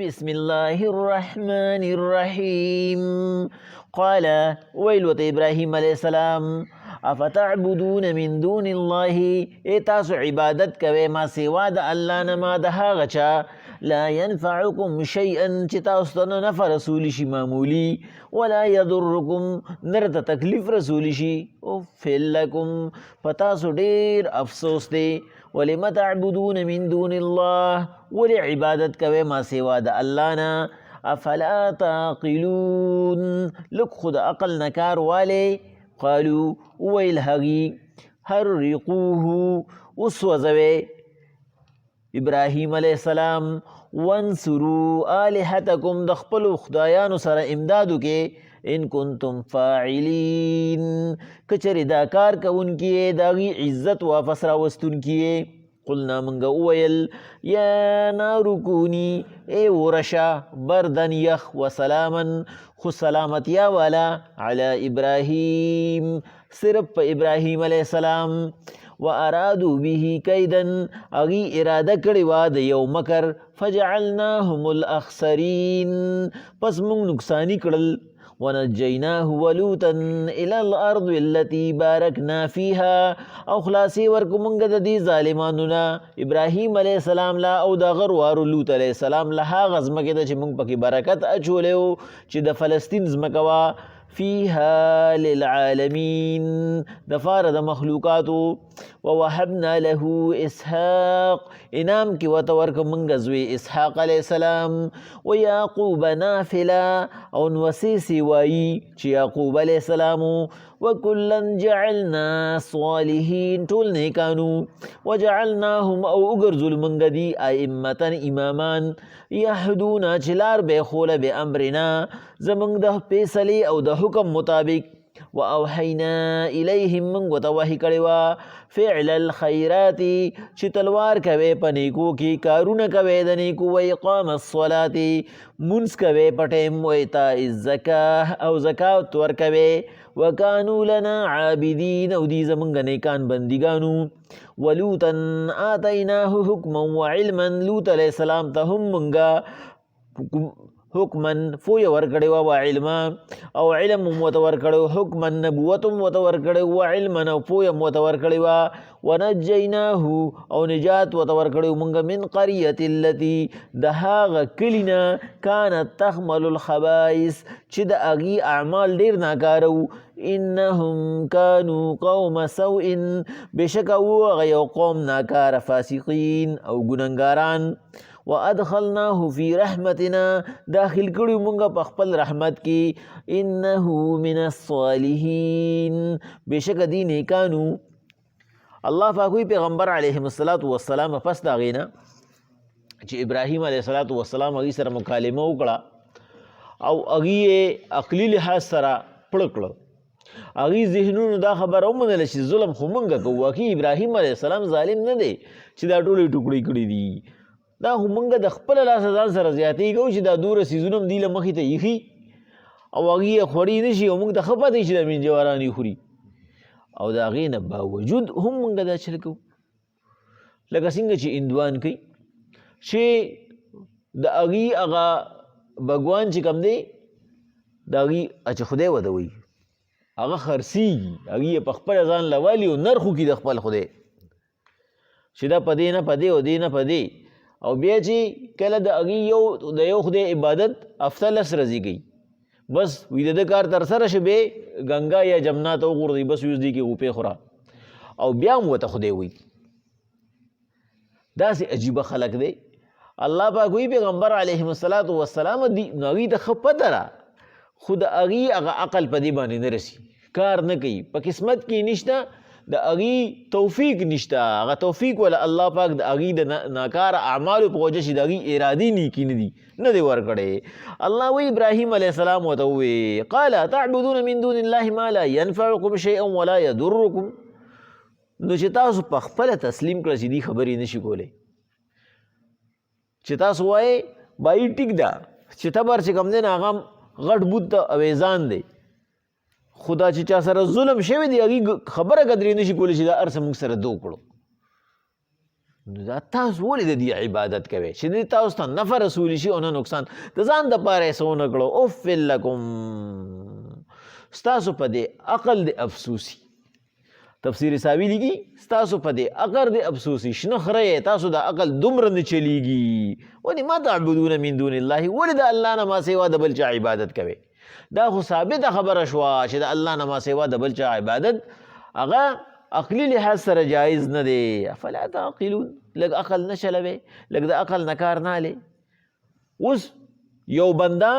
بسم الله الرحمن الرحیم قال ویل وت ابراهیم علیہ السلام افتعبدون من دون الله تاسو عبادت کوئ ما سوا د الله نه ما د هغه چا لا ينفعكم شيئا چې تاسو ته نفع رسولی شي معمولی ولا يضركم نرته تکلیف رسولی شي اف لکم پتاسو ډیر افسوس دی ولم تعبدون من دون الله ولی عبادت کوئ ما سوا د الله نه افلا تعقلون لک خود عقل نکار والے قالوا ویل هغی حرقوه اسوزوے ابراهیم علیہ السلام وانصروا آلهتکم د خپلو خدایانو سره امدادو کې ان کنتم فاعلین کچری دا کار کوونکي داغي عزت واپس راوستونکي قلنا منگا اویل یا نارو کونی اے ورشا بردن یخ وسلاما خو سلامتیا والا علی ابراہیم صرف ابراہیم علیہ السلام وارادو به کیدن اغی اراده کړی وا د یو مکر فجعلناهم الاخسرین پس مونږ نقصانی کړل ونجیناه ولوطا الى الارض التي باركنا فيها او خلاصی ورکو مونږ د دې ظالمانو نه ابراهیم علیه السلام لا او د غروارو لوط علیه السلام له هغه ځمکې ته چې مونږ پکې برکت اچولی و چې د فلسطین ځمکه وه فيها للعالمين دفار د مخلوقاتو ووهبنا له اسحاق انام کی وتورک منگزوی اسحاق علیہ السلام ویعقوب نافلا او نوسیسی وائی چی یعقوب علیہ السلام وکلا جعلنا صالحین طول نیکانو وجعلناهم او اگرزل منگدی ائمتا امامان یحدونا چلار بے خول بے امرنا زمنگ ده پیسلی او ده حکم مطابق واوحینا الیہم منگو توحی کڑوا فعل الخیرات چی تلوار کوے پنیکو کی کارون کوے دنیکو ویقام الصلاة منس کوے پٹیم ویتاء الزکاة او زکاة ور کوے وکانو لنا عابدین او دی زمنگ نیکان بندگانو ولوتا آتیناه حکما وعلما لوت علیہ السلام تا هم منگا حکمن فوی ورکڑی و علما او علم متورکڑی حکمن نبوت متورکڑی و علما او فوی متورکڑی و نجیناه او نجات متورکڑی منگا من قریت اللتی دهاغ کلنا کانت تخمل الخبائس چی دا اغی اعمال دیر ناکارو انہم کانو قوم سوء بشکاو غیو قوم ناکار فاسقین او گننگاران وادخلناه فی رحمتنا داخل کړو مونږه په خپل رحمت کې انه من الصالحین بشک دی نیکانو الله پاکوی پیغمبر علیه السلام پس دا غینا چې ابراهیم علیه السلام هغې سره مکالمه وکړه او هغې عقلي لحاظ سره پړه کړه هغې ذهنونو دا خبره ومنله چې ظلم خو مونږه کوو واقعي ابراهیم علیه السلام ظالم نه دی چې دا ټولې ټوکړې کړي دي دا خو مونږ د خپل لاس ځان سره زیاتې کوو چې دا دوره سیزونه هم دی له مخې ته ایښي او هغې یې خوړی نه شي او مونږ ته ښه پته چې دا منجواران یې خوري او د هغې نه باوجود هم مونږ دا چل کوو لکه څنګه چې هندوان کوي چې د هغې هغه بګوان چې کوم دی د هغې چې خدای وده وایي هغه خرڅېږي هغې یې په خپله ځان له والي او نرخ وکړي د خپل خدای چې دا په دې نه په دې او دې نه په دې او بیا چې کله د هغې د یو خدای عبادت هفته لس ورځې کوي بس وي د ده کار ترسره شي بیا ګنګا یا جمنا ته وغورځوي بس اوس دې کې غوپې خوره او بیا هم ورته خدای وایي داسې عجیبه خلق دی الله پاک وایي پیغمبر علیهم السلام نو هغې ته ښه پته ده خو د هغې هغه عقل په دې باندې نه رسي کار نه کوي په قسمت کې نشته د هغې توفیق نشته هغه توفیق ولا الله پاک د هغې د ناکاره اعمالو په وجه چې د هغې ارادي نیکي نه دي نه دی ورکړی الله وی ابراهیم علیه السلام ورته ووی قال تعبدون من دون الله ما لا ينفعكم شیئا ولا يضركم نو چې تاسو په خپله تسلیم کړه چې دې خبرې نشي کولی چې تاسو وایې بایی ټیک ده چې تبر چې کوم دی نه هغه غټ بوت ته اویزان دی خدا چې چا سره ظلم شوی دی هغې خبره قدرې نشي کولی چې دا هر څه موږ سره دو کړو نو دا تاسو ولې د دې عبادت کوئ چې دې تاسو ته نفع رسولی شي او نه نقصان د ځان دپاره یې څه ونه کړو اف لکم ستاسو په دې عقل د افسوسي تفسیر ساوي لیکي ستاسو په دې عقل د افسوسي شنه خره یې تاسو د عقل دومره نه چلیږي ولې ما تعبدون من دون الله ولې د الله نه ما سوا د بل چا عبادت کوئ دا خو ثابته خبره شوه چې د الله نه ما سوا د بل چا عبادت هغه عقلی لحاظ سره جایز نه دی افلا تعقلون لږ عقل نه چلوئ لږ د عقل نه کار نه الی اوس یو بنده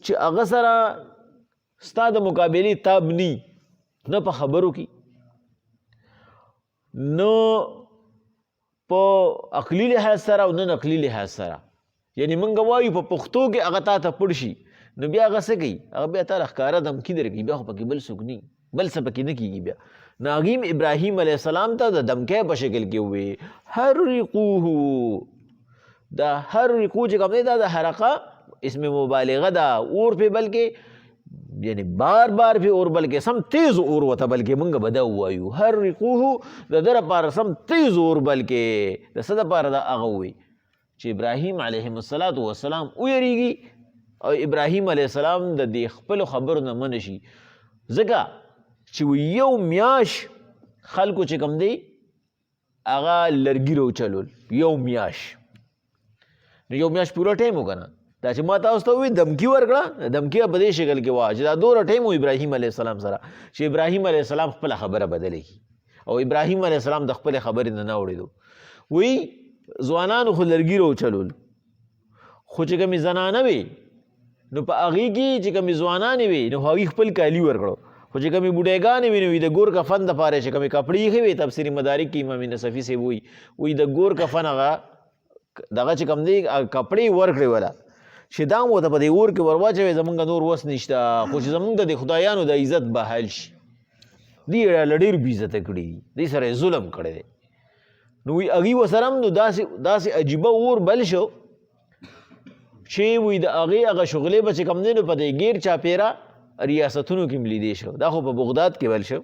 چې هغه سره ستا د مقابلې تاب نی نه په خبرو کې نو په عقلی لحاظ سره او نه نقلي لحاظ سره یعنی موږ وایو په پښتو کې هغه تا ته پړ شي نو بیا هغه څه کوي هغه بیا تا له ښکاره دمکي درکوي بیا خو پکې بل څوک نه بل څه پکې نه کېږي بیا نو هغې ابراهیم علیه السلام ته د دمکی په شکل کې ووایي حرقوه دا حرقو چې کوم دی دا د حرقه اسم مبالغه ده اور پې بلکې یعنی بار بار پې اور بلکې سم تیز اور وته بلکې موږ به دا ووایو حرقوه د ده لپاره سم تیز اور بلکې د څه دپاره دا هغه ووایي چې ابراهیم علیهم السلام ویریږي او ابراهیم علیه السلام د دې خپلو خبرو نه منع شي ځکه چې یو میاش خلکو چې کوم دی هغه لرګي راوچلول یو میاش نو یو میاش پوره ټایم وکنه دا چې ما تاسو ته ووایي دمکي ورکړه دمکي په دې شکل کې وه چې دا دومره ټایم و ابراهیم علیه السلام سره چې ابراهیم علیه السلام خپله خبره بدله کړي او ابراهیم علیه السلام د خپلې خبرې نه نه اوړېدو وایي ځوانانو خو لرګي راوچلول خو چې کومې زنانه وې نو په هغې کې چې کومې ځوانانې وې نو هغوی خپل کالي ورکړو خو چې کومې بوډیګانې وې نو د ګور کفن دپاره چې کومې کپړې ایښې وې تفسیر مدارک کې امام نصفي صاحب وایي د ګور کفن هغه دغه چې کوم دی کپړې ورکړې وله چې دا مو ورته په دې اور کې ور واچوې زمونږ نور وس نشته خو چې زمونږ د خدایانو د عزت بحال شي دوی یې له ډېر بېعزته کړي دي دوی سره یې ظلم کړی دی نو وایي هغې ورسره هم نو داسې عجیبه اور بل شو چې وایي د هغې هغه شغلې به چې کوم دی نو په دې غیر چاپېره ریاستونو کې هم لیدې شو دا خو په بغداد کې بل شو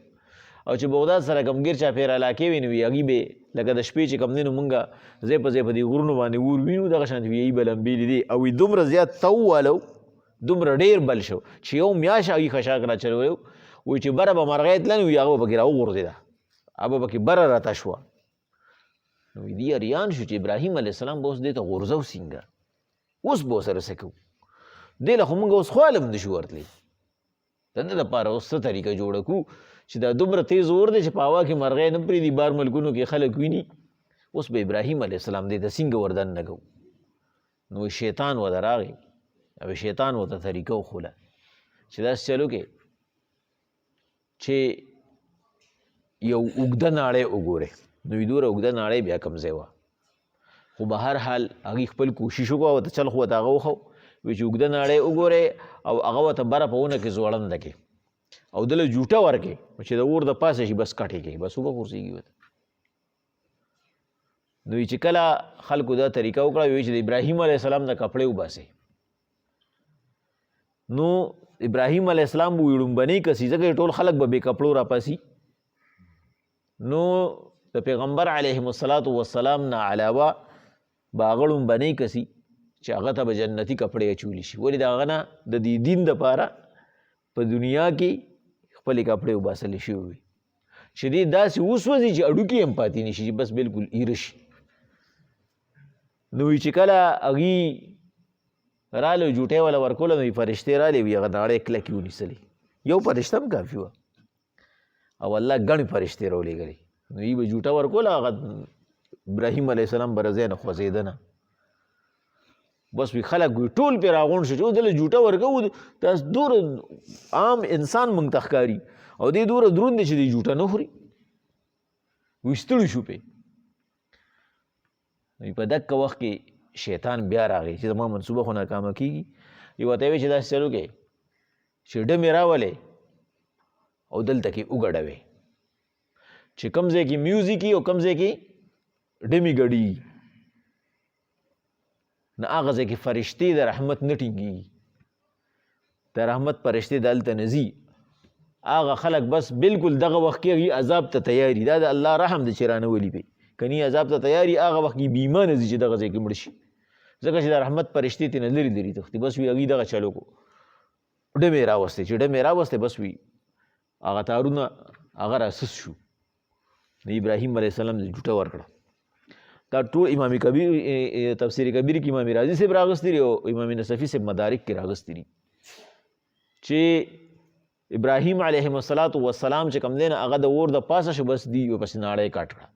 او چې بغداد سره کوم غیر چاپېره علاقې وي نو وایي هغې به لکه د شپې چې کوم دی نو مونږ ځای په ځای په دې غرونو باندې اور وینو دغه شانتې وایي به لمبې لیدې او وایي دومره زیات تو والو دومره ډېر بل شو چې یو میاشت هغې خشاک را چلولی وایي چې بره به مرغۍ تله نو وایي هغه به پکې را وغورځېده هغه به پکې بره راته شوه نو وایي دوی اریان شو چې ابراهیم علیه السلام به اوس دې ته غورځو څنګه اوس به ورسره څه کوو دې له خو مونږ اوس خواله هم نشو ورتلی د ده دپاره اوس څه طریقه جوړه کړو چې دا دومره تیز اور دی چې په هوا کې مرغۍ نه پرېږدي بار ملکونو کې خلک ویني اوس به ابراهیم علیه السلام دې ته څنګه وردن نه کوو نو شیطان ورته راغی او شیطان ورته طریقه وښوله چې داسې چلو کې چې یو اوږده ناړۍ وګورې نو وي دومره اوږده ناړۍ بیا کوم ځای وه خو به هر حال هغې خپل کوشش وکړه ورته چل خو ورته هغه وښو وایي چې اوږده ناړۍ وګورې او هغه ورته بره په ونه کې ځوړنده کې او دله جوټه ورکې چې د اور د پاسه شي بس کټې کوي بس وبه غورځېږي ورته نو چې کله خلکو دا طریقه وکړه وایي چې د ابراهیم علیه السلام د کپړې وباسئ نو ابراهیم علیه السلام به وایي ړومبنۍ کسي ځکه ټول خلک به بې کپړو راپاسي نو د پیغمبر علیهم السلام نه علاوه به هغه ړومبنۍ کسي چې هغه ته به جنتي کپړې اچولی شي ولې د هغه نه د دې دین دپاره په دنیا کې خپلې کپړې وباسلی شوي وي چې دې داسې وسوځي چې اډوکې هم پاتې نه شي چې بس بلکل ایره شي نو وایي چې کله هغې رالی جوټۍ والا ورکوله نو فرشتې رالی وي هغه ناړۍ کلکې ونیسلې یو فرشته هم کافي وه او الله ګڼې فرشتې راولېږلې نو یې به جوټه ورکوله هغه ابراهیم علیه السلام به رضی نه خوځېده نه بس وی خلک وي ټول پرې راغونډ شو چې اوس دله جوټه ورکوو داس دومره عام انسان موږ ته ښکاري او دې دومره دروند دی چې دې جوټه نه خوري وی ستړي شو پې په دقه وخت کې شیطان بیا راغی چې زما منصوبه خو ناکامه کېږي یې ورته ویې چې داسې چلو کې چې ډمې راولې او دلته کې وګډوې چې کوم ځای کې میوزیک او کوم ځای کې ډمې ګډي نه هغه ځای کې فرشتې د رحمت نه ټینګېږي د رحمت فرشتې دلته نه ځي هغه خلک بس بلکل دغه وخت کې هغوی عذاب ته تیاري دا د الله رحم دی چې رانولي پې کني عذاب ته تیاري هغه وخت کې بیمانه ځي چې دغه ځای کې مړ شي ځکه چې د رحمت فرشتې ترې نه لرې لرې تښتي بس وي هغوی دغه چلو کو ډمې راوستې چې ډمې راوستې بس وي هغه تارونه هغه راسس شو د ابراهیم علیه السلام جوټه ورکړه دا ټول امام کبیر تفسیر کبیر کې امام رازي صاحب راغستي دي او امام نصفي صاحب مدارک کې راغستي دي چې ابراهیم علیه السلام چې کوم دی نه هغه د اور د پاسه شو بس دی پسې ناړی کاټ کړه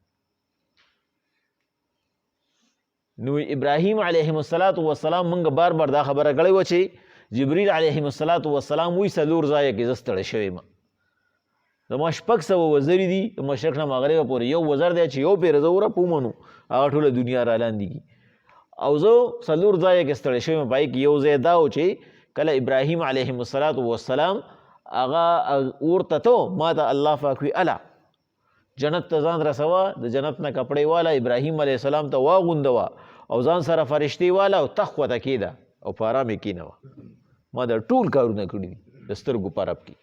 نو ابراهیم علیه السلام موږ بار بار دا خبره کړې وه چې جبریل علیه السلام وایي څلور ځایه کې زه ستړی شوی یم زما 600 وزرې دي د مشرق نه مغربه پورې یو وزر دی چې یو پېره زه وره پومنو هغه ټوله دنیا را لاندې کي او زه څلور ځایه کې ستړی شوی یم په هغې کې یو ځای دا و چې کله ابراهیم علیه السلام هغه اور ته تو ما ته الله پاک وي اله جنت ته ځان رسوه د جنت نه کپړې والا ابراهیم علیه السلام ته واغوندوه او ځان سره فرشتې والا او تخ ورته کېده او په ارام یې کېنوه ما دا ټول کارونه کړي دي د سترګو په رب کې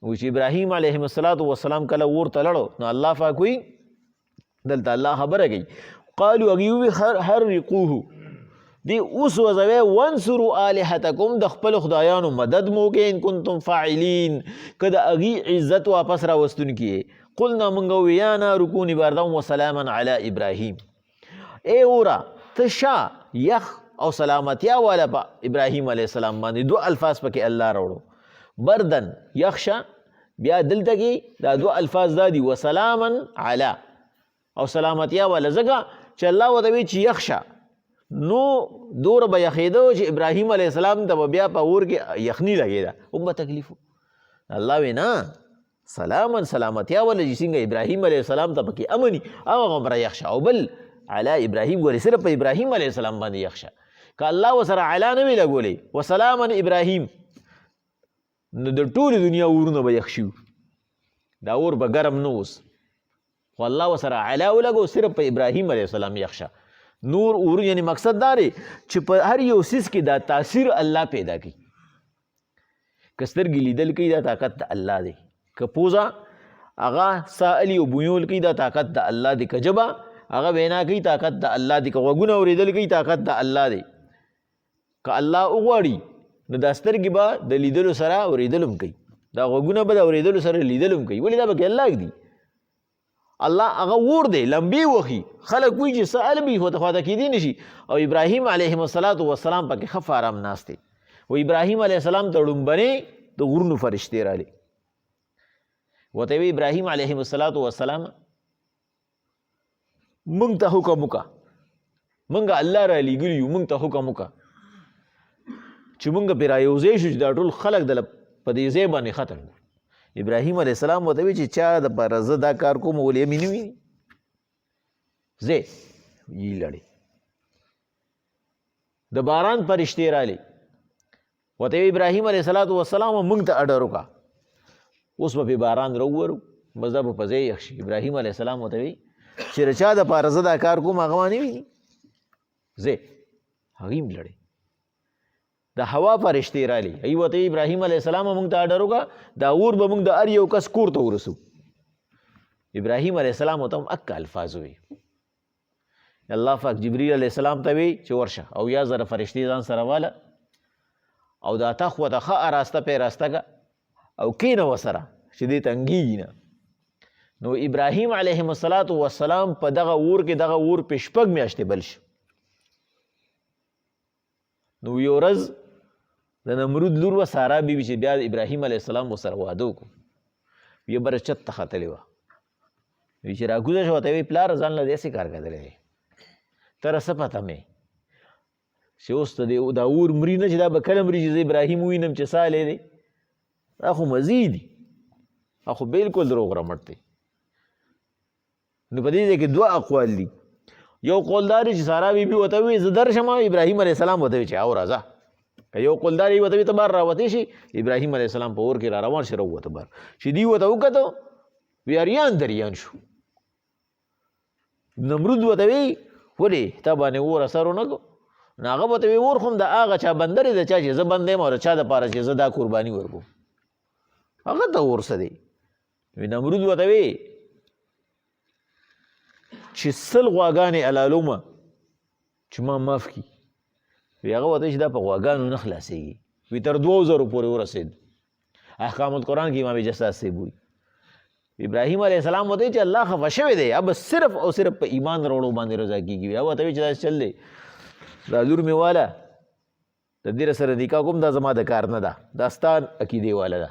وایي چې ابراهیم علیه السلام کله اور ته لړو نو الله پاک وایي دلته الله خبره کوي قالو هغوی ووایي حرقوه دی اوس وځوئ وانصروا الهتکم د خپلو خدایانو مدد مو وکړئ ان کنتم فاعلین که د هغوی عزت واپس راوستونکي یې قلنا موږ ووایو یا نار کوني بردا وسلاما علی ابراهیم ای اوره ته شا یخ او سلامتیا والا په ابراهیم علیه السلام باندې دو الفاظ پکې الله راوړو بردن یخشا بیا دلته کې دا دو الفاظ دا دي وسلاما علی او سلامتیا والا ځکه چې الله ورته وایي چې یخشا نو دوره به یخېده چې ابراهیم علیه السلام ته به بیا په اور کې یخني لګېده هم به تکلیف الله وی نه سلاما سلامتیا والا چې څنګه ابراهیم علیه السلام ته پکې امني هغه غومره یخشا او بل علی ابراهیم ګورې صرف په ابراهیم علیه السلام باندې یخشه که الله ورسره علی نه وي لګولی وسلاما ابراهیم نو د ټولې دنیا اورونه به یخ شي دا اور به ګرم نه اوس خو الله ورسره علی ولګو صرف په ابراهیم علیه السلام یخشه نور اور یعنی مقصد دا دی چې په هر یو څیز کې دا تاثیر الله پیدا کوي که سترګې لیدل کوي دا طاقت د الله دی که پوزه هغه سائلی او بویول کوي دا طاقت د الله دی که ژبه هغه وینا کوي طاقت د الله دی که غوږونه اورېدل کوي طاقت د الله دی که الله وغواړي نو دا سترګې به د لیدلو سره اورېدل هم کوي دا غوږونه به د اورېدلو سره لیدل هم کوي ولې دا پکې الله دی الله هغه اور دی لمبې وخي خلک وایي چې څه البي خواته خواته کېدی نه شي او ابراهیم علیه السلام پکې ښه ارام ناست دی و ابراهیم علیه السلام ته ړومبنې د غرونو فرشتې راغلې ورته وی ابراهیم علیه السلام مونږ ته حکم وکړه مونږ الله را لېږلي یو مونږ ته حکم وکړه چې مونږ پرې رایوځی شو چې دا ټول خلک د په دې ځای باندې ختم کړو ابراهیم علیه السلام ورته وی چې چا دپاره زه دا کار کوم ولې مې نه ویني ځې یې لړې د باران فرشتې راغلې ورته وی ابراهیم علیه السلام مونږ ته اډر وکړه اوس به پې باران راوورو بس دا به په ځای یخ شي ابراهیم علیه السلام ورته وی چې د چا دپاره زه دا کار کوم هغه ما نه ویني ځې هغې هم لړې د هوا فرشتې راغلې هغوی ورته ابراهیم علیه السلام موږ ته اډر وکړه دا اور به موږ د هر یو کس کور ته ورسو ابراهیم علیه السلام ورته هم اکه الفاظ وی الله پاک جبریل علیه السلام ته وی چې ورشه او یا زره فرشتې ځان سره واله او دا تخ ورته ښه اراسته پیراسته که او کېنه ورسره چې دې تنګېږي نه نو ابراهیم علیه السلام په دغه اور کې دغه اور په 6 میاشتې بل شو نو یو ورځ د نمرود لور وه سارا بیبي چې بیا ابراهیم علیه السلام ورسره واده وکړو ویې بره چت ته ختلې وه وی چې راکوزه شوه ورته وی پلاره ځان له داسې کار کتلی دی تره څه پته مې چې اوس ته دا اور مري نه چې دا به کله مري چې زه ابراهیم ووینم چې سالی دی دا خو مزې دي دا خو بلکل دروغ رمټ دی نو په دې ځای کې 2 اقوال دي یو قول دا دی چې سارا بیبي ورته ووایي زه درشم ابراهیم علیه السلام ورته وایي چې او راځه که یو قول دا دی ورته وایي ته بار راوتی شي ابراهیم علیه السلام په اور کې را روان شي راووته بار چې دوی ورته وکتو وی اریان دریان شو نمرود ورته وایي ولې تا باندې اور اثر ونه کړو نو هغه ورته وایي اور خو هم د هغه چا بنده دی د چا چې زه بنده یم او د چا دپاره چې زه دا قرباني ورکړم هغه ته اور څه دی وی نمرود ورته وایي چې 100 غواګانې حلالومه چې ما معاف کړي. وی هغه ورته چې دا په غواګانو نه خلاصېږي. وی تر 2000 پورې ورسېد. احکام القرآن کې امام جساس صاحب وي ابراهیم علیه السلام ورته چې الله خفه شوی دی، اب صرف او صرف په ایمان وروړو باندې رضا کېږي. هغه ورته چې دا چل دی، دا لور مې واله د دې سره نکاح کوم، دا زما د کار نه ده، دا ستا عقیدې واله ده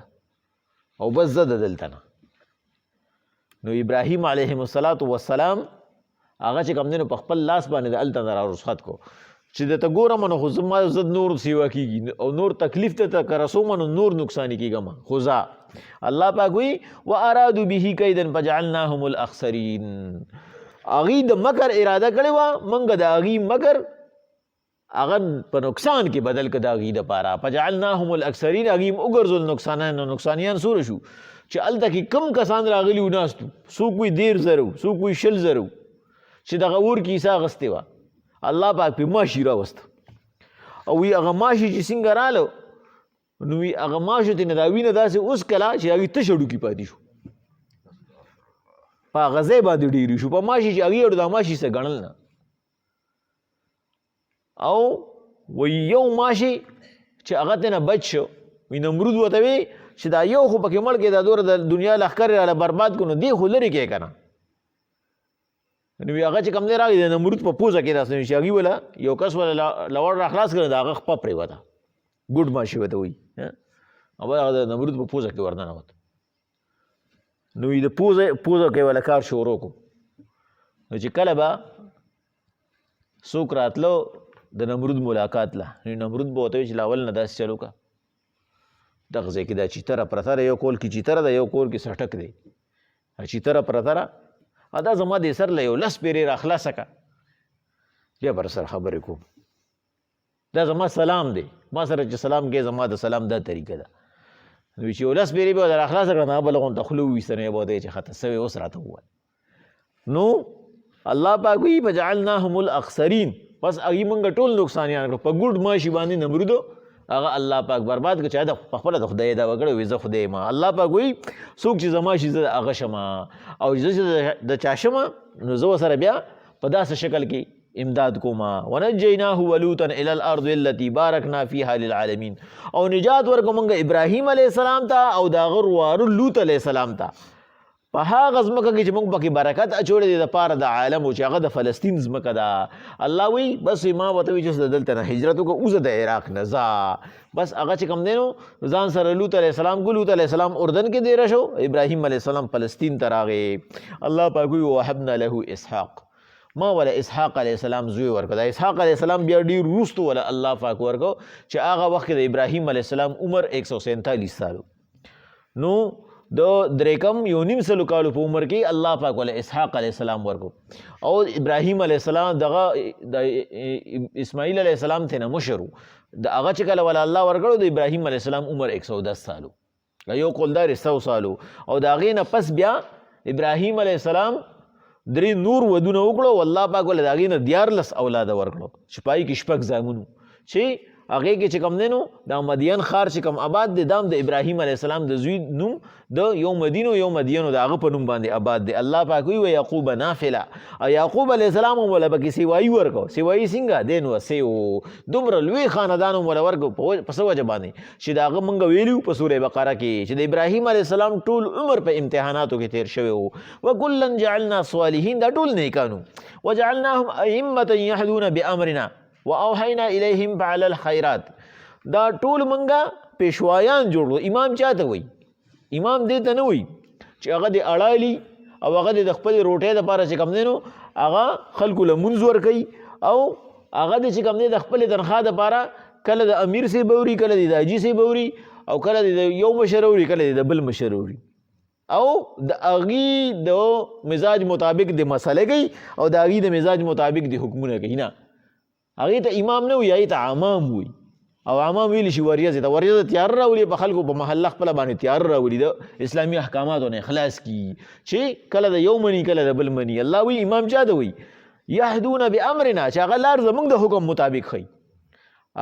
او بس زه د دلته نه. نو ابراهیم علیه السلام هغه چې کوم دی نو په خپل لاس باندې د هلته نه رخصت کو چې درته ګورم نو خو زما زه نور سیوا کېږي او نور تکلیف ته که رسوم نو نور نقصاني کېږم. خو ځه الله پاک وی وارادوا به کیدا فجعلناهم الاخسرین. هغوی د مکر اراده کړې وه، موږ د هغوی مکر هغه په نقصان کې بدل کړه د هغوی دپاره. فجعلناهم الاکثرین، هغوی هم وګرځول نقصانیان. نو نقصانیان څومره شو چې هلته کې کم کسان راغلي و ناستو، څوک وایي 13,000 څوک وایي 20,000 چې دغه اور کې عیسی اخیستې وه. الله پاک پې ماشي راوسته او وی هغه ماشي چې څنګه راله نو وی هغه ماشو ته نه دا وینه داسې اوس کله چې هغوی تشه ډوکي پاتې شو، په هغه ځای باندې ډېرې شو، په ماشي چې هغوی اړو دا ماشي څه ګڼل نه. او وی یو ماشي چې هغه ته نه بچ شو، وی نمرود ورته وی چې دا یو خو پکې مړ کې دا دوره د دنیا لښکر راله برباد کړو نو دې خو لرې کې که نه. نو هغه چې کوم دی راغی د نمرود په پوزه کې راستنی چې هغوی وله یو کس وله لوړ را خلاص کړه د هغه خپه پرېوته، ګوډ ماشي ورته وایي، او هغه د نمرود په پوزه کې ورننوت. نو د پوزه کې وله کار شروع کړو. نو چې کله به څوک راتلو د نمرود ملاقات له، نو نمرود به ورته وایي چې له اول نه داسې چل وکړه، دغه ځای کې دا چیتره پرته ده، یو کول کې چیتره ده، یو کول کې سټک دی، چیتره پرته ده، دا زما د سر له یو 10 پیرې را خلاصه که، بیا به سره خبرې کوم. دا زما سلام دی، ما سره چې سلام کوې زما د سلام دا طریقه ده. نو چې یو 10 پیرې به در خلاصه کړه نو بله غونته خوله وویسته، نو به ورته چې خطه سوې اوس راته ووایه. نو الله پاک وایي فجعلناهم الاخسرین، پس هغوی موږ ټول نقصانیان کړو. په ګوډ ماشي باندې نمرودو هغه الله پاک برباد کړه، چې په خپله د خدای دعوه کړې وي زه خدای یم. الله پاک وایي څوک چې زما شي زه هغه شمه، او زه چې د چا شمه نو زه ورسره بیا په داسې شکل کې امداد کوما. ونجیناه ولوطا الی الارض التي بارکنا فیها للعالمین، او نجات ورکړو موږ ابراهیم علیه السلام ته او د هغه ورواره لوط علیه السلام ته په هغه ځمکه کې چې موږ پکې برکت اچولی دی دپاره د عالم و چې هغه د فلسطین ځمکه ده. الله وایي بس ما ورته وایي چې د دلته نه هجرت وکړه، اوزه د عراق نه ځه. بس هغه چې کوم دی نو ځان سره لوط علیه السلام کو، لوط علیه السلام اردن کې دیره شو، ابراهیم علیه السلام فلسطین ته راغی. الله پاک وایي ووهبنا له اسحاق، ما ولا اسحاق علیه السلام زوی ورکړه. دا اسحاق علیه السلام بیا ډېر وروستو ولا الله پاک ورکړو چې هغه وخت کې د ابراهیم علیه السلام عمر 147 سالو. نو د 3.5 کالو په عمر کې الله پاک ولا اسحاق علیه السلام ورکو. او ابراهیم علیه السلام دغه د اسماعیل علیه السلام ته نه مشر و، د هغه چې کله ولا الله ورکړو د ابراهیم علیه السلام عمر 110 سالو، یو قولدار 100 سالو. او د هغې نه پس بیا ابراهیم علیه السلام 3 نور ودونه وکړو، والله پاک ولا د هغې نه 14 اولاده ورکړو چې پای کې 6 زامنو چې هغې کې چې کوم دی نو دا مدین ښار چې کوم آباد دی دا هم د ابراهیم علیه السلام د زوی نوم د یو مدین و یو مدین د هغه په نوم باندې آباد دی. الله پاک وایي و یعقوب نافله، او یعقوب علیه السلام هم وله پکې سیوایي ورکړو. سیوایي څنګه دی نو سې و دومره لوی خاندان هم وله ورکړو په څه وجه باندې چې د هغه موږ ویلي په سوره بقره کې چې د ابراهیم علیه السلام ټول عمر په امتحاناتو کې تیر شوی و. وکلا جعلنا صالحین، دا ټول نیکانو. وجعلناهم ائمة یهدون بامرنا واوحینا الیهم فعل الخیرات، دا ټول منګه پیشوایان جوړو. امام چاته وایي؟ امام دې ته نه وایي چې هغه د اړالي او هغه د خپل روټۍ دپاره چې کوم دی نو هغه خلکو له مونځ ورکوي، او هغه د چې کوم دی د خپلې تنخوا دپاره کله د امیر صاحب اوري، کله د حاجي صاحب اوري، او کله د یو مشر اوري، کله د بل مشر اوري، او د هغې د مزاج مطابق د مسئله کوي او د هغې د مزاج مطابق د حکمونه کوي. نه، هغې ته امام نه وي، هغې ته عمام وي. او عمام ویلی شي وریځې ته، وریځه تیار راولي په خلکو په محله خپله باندې تیار راولي د اسلامي احکاماتو نه اخلاص کي چې کله د یو مني کله د بل مني. الله وی امام چا ته وي؟ یهدون بامرنا، چې هغه لار زموږ د حکم مطابق ښیي،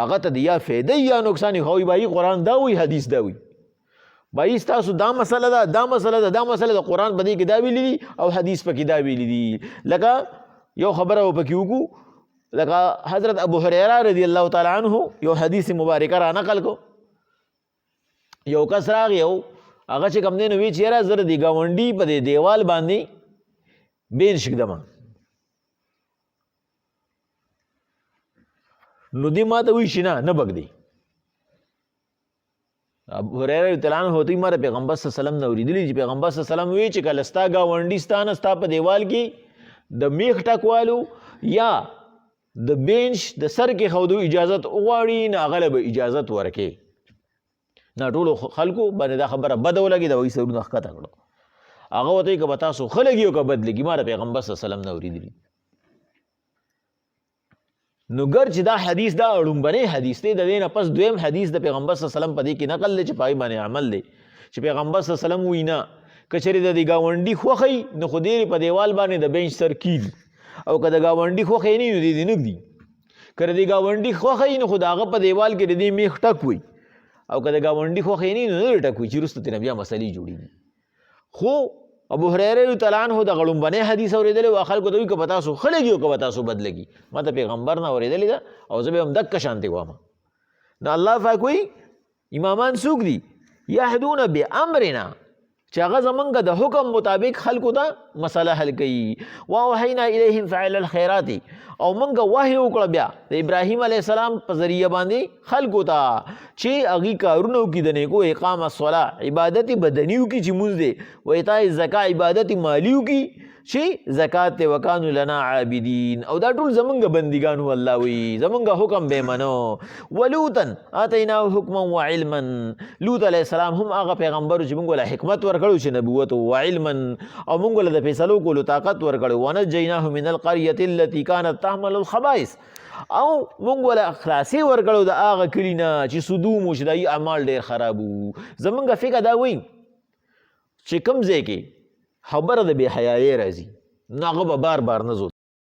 هغه ته د یا فایده یا نقصان ښوي. بایي قرآن دا وی، حدیث دا وی. بھائی ستاسو دا مسله ده دا مسله ده دا مسله د قرآن په دې کې دا ویلي دي او حدیث پکې دا ویلي دي. لکه یو خبره پکې وکړو، لکه حضرت ابو هریره رضی الله تعالی عنہ یو حدیث مبارکه را نقل کو. یو کس راغی او هغه چې کوم دی نو وی چې یاره زه د دې ګاونډي په دې دیوال باندې بینش ږدمه، نو دې ما ته وایي چې نه بږدي. ابو هریره رضی الله عنه ته ما د پیغمبر صلی الله علیه وسلم نه اورېدلي چې پیغمبر صلی الله علیه وسلم وی چې کله ستا ګاونډي ستا نه ستا په دیوال کې د میخ ټکوالو یا د بینچ د سر کې ښودو اجازت وغواړي، نه هغه له به اجازت ورکې. نه ټولو خلکو باندې دا خبره بده ولګي، د وایي سرونه ښکته کړو. هغه ورته وایي که به تاسو ښه لګي او که بد لګي، ما د پیغمبر صلی الله علیه وسلم نه اورېدلي. نو ګر چې دا حدیث دا اړومبنی حدیث دی، د دې نه پس دویم حدیث د پیغمبر صلی الله علیه وسلم په دې کې نقل دی چې په هغې باندې عمل دی، چې پیغمبر صلی الله علیه وسلم وایي نه که چېرې د دې ګاونډي خوښوي نو خو دې په دیوال باندې د بینچ سر کیږي، او که د ګاونډي خوښوي نه نو دې دې نږدي. که د دې ګاونډي خوښوي نو خو د هغه په دیوال کې د دې میخ ټک وي، او که د ګاونډي خوښوي نه نو نه ټک وي چې وروسته ترې بیا مسلې جوړېږي. خو ابو هریره رضی الله عنه د غړومبنی حدیث اورېدلی او خلکو ته وایي که به تاسو ښه لګي او که به تاسو بد لګي. ما ته پیغمبر نه اورېدلې ده او زه به هم دقه شانتې وایم. نو الله پاک وایي امامان څوک دي؟ یهدون بامرنا، چې هغه زمونږ د حکم مطابق خلکو ته مسله حل کوي. واوحینا الیهم فعل الخیرات، او موږ وحی وکړه بیا د ابراهیم علیه السلام په ذریعه باندې خلکو ته چې هغې کارونه وکړي د نیکو، اقام الصلاة عبادت بدني وکړي چې مونځ دی، و ایتاء الزکا عبادت مالی وکړي چې زکات دی، وکانو لنا عابدین، او دا ټول زمونږ بندګان وو. الله وایي زمونږ حکم به منو. ولوطن آتیناه حکما وعلما، لوط علیه السلام هم هغه پیغمبر چې موږ له حکمت ورکړو چې نبوت و علما، او موږ له د فیصلو کولو طاقت ورکړو. ونجیناه من القریة التي كانت تعمل الخبائث، او موږ له خلاصي ورکړو د هغه کلي نه چې صدوم و چې دایي اعمال ډېر خراب وو. زمونږ فکر دا وایي چې کوم ځای کې خبره د بې حیایۍ راځي نو هغه به بار بار نه ځو